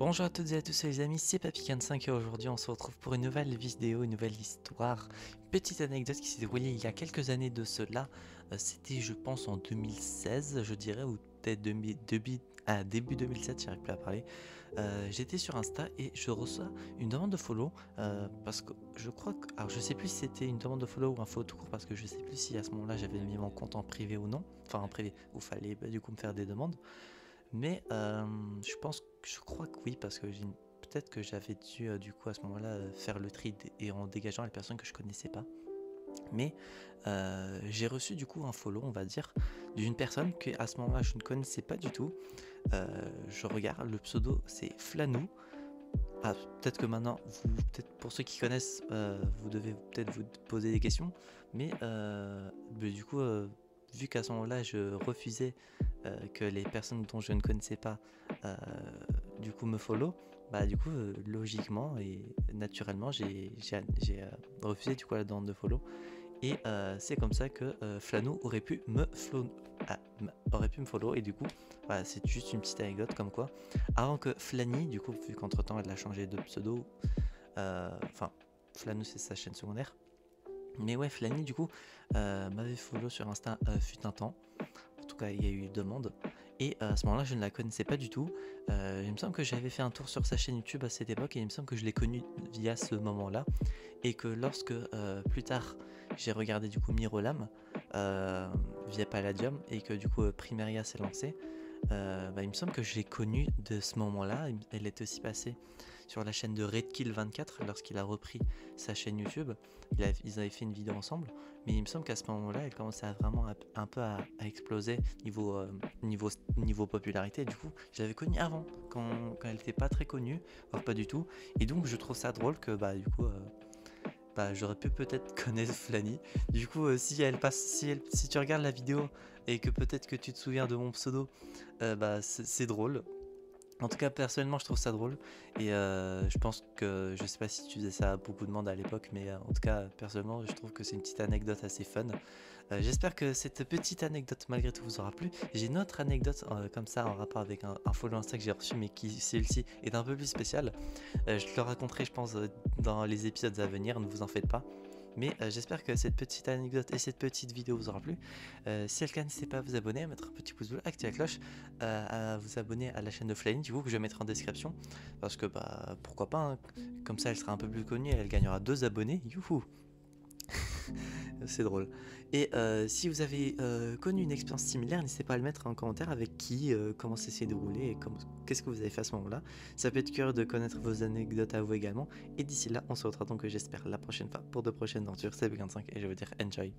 Bonjour à toutes et à tous les amis, c'est Papy45 et aujourd'hui on se retrouve pour une nouvelle vidéo, une nouvelle histoire, une petite anecdote qui s'est déroulée il y a quelques années de cela. C'était je pense en 2016 je dirais, ou peut-être début 2007, j'arrive plus à parler. J'étais sur Insta et je reçois une demande de follow parce que je crois que, alors je sais plus si c'était une demande de follow ou un follow tout court, parce que je sais plus si à ce moment là j'avais mis mon compte en privé ou non, enfin en privé où fallait du coup me faire des demandes. Mais je crois que oui, parce que peut-être que j'avais dû du coup à ce moment-là faire le tri et en dégageant les personnes que je connaissais pas. Mais j'ai reçu du coup un follow, on va dire, d'une personne que à ce moment-là je ne connaissais pas du tout. Je regarde, le pseudo c'est Flanou. Ah, peut-être que maintenant, peut-être pour ceux qui connaissent, vous devez peut-être vous poser des questions. Mais du coup, vu qu'à ce moment-là, je refusais que les personnes dont je ne connaissais pas, euh, du coup, me follow, bah du coup, logiquement et naturellement, j'ai refusé du coup la demande de follow. Et c'est comme ça que Flano aurait pu me follow. Et du coup, voilà, c'est juste une petite anecdote comme quoi, avant que Flani, du coup, vu qu'entre temps elle a changé de pseudo, enfin, Flano c'est sa chaîne secondaire. Mais ouais, Flani, du coup, m'avait follow sur Insta fut un temps. En tout cas, il y a eu une demande. Et à ce moment-là, je ne la connaissais pas du tout. Il me semble que j'avais fait un tour sur sa chaîne YouTube à cette époque et il me semble que je l'ai connue via ce moment-là. Et que lorsque plus tard j'ai regardé du coup Mirolam via Palladium et que du coup Primaria s'est lancé, il me semble que je l'ai connue de ce moment-là. Elle est aussi passée sur la chaîne de Redkill24 lorsqu'il a repris sa chaîne YouTube. Ils avaient fait une vidéo ensemble, mais il me semble qu'à ce moment-là, elle commençait à vraiment un peu à exploser niveau popularité. Du coup, je l'avais connue avant, quand elle n'était pas très connue, voire pas du tout. Et donc, je trouve ça drôle que du coup, j'aurais pu peut-être connaître Flani. Du coup, si elle passe, si tu regardes la vidéo et que peut-être que tu te souviens de mon pseudo, c'est drôle. En tout cas, personnellement, je trouve ça drôle. Et je pense que, je sais pas si tu faisais ça à beaucoup de monde à l'époque, mais en tout cas, personnellement, je trouve que c'est une petite anecdote assez fun. J'espère que cette petite anecdote, malgré tout, vous aura plu. J'ai une autre anecdote comme ça, en rapport avec un follow Insta que j'ai reçu, mais qui, celle-ci, est un peu plus spéciale. Je te le raconterai, je pense, dans les épisodes à venir, ne vous en faites pas. Mais j'espère que cette petite anecdote et cette petite vidéo vous aura plu. Si c'est le cas, n'hésitez pas à vous abonner, à mettre un petit pouce bleu, activer la cloche, à vous abonner à la chaîne de Flying, du coup, que je vais mettre en description. Parce que, pourquoi pas, hein. Comme ça, elle sera un peu plus connue et elle gagnera 2 abonnés. Youhou! C'est drôle. Et si vous avez connu une expérience similaire, n'hésitez pas à le mettre en commentaire avec qui, comment ça s'est déroulé et qu'est-ce que vous avez fait à ce moment-là. Ça peut être curieux de connaître vos anecdotes à vous également. Et d'ici là, on se retrouve donc, j'espère, la prochaine fois pour de prochaines aventures. C'est B25 et je veux dire enjoy.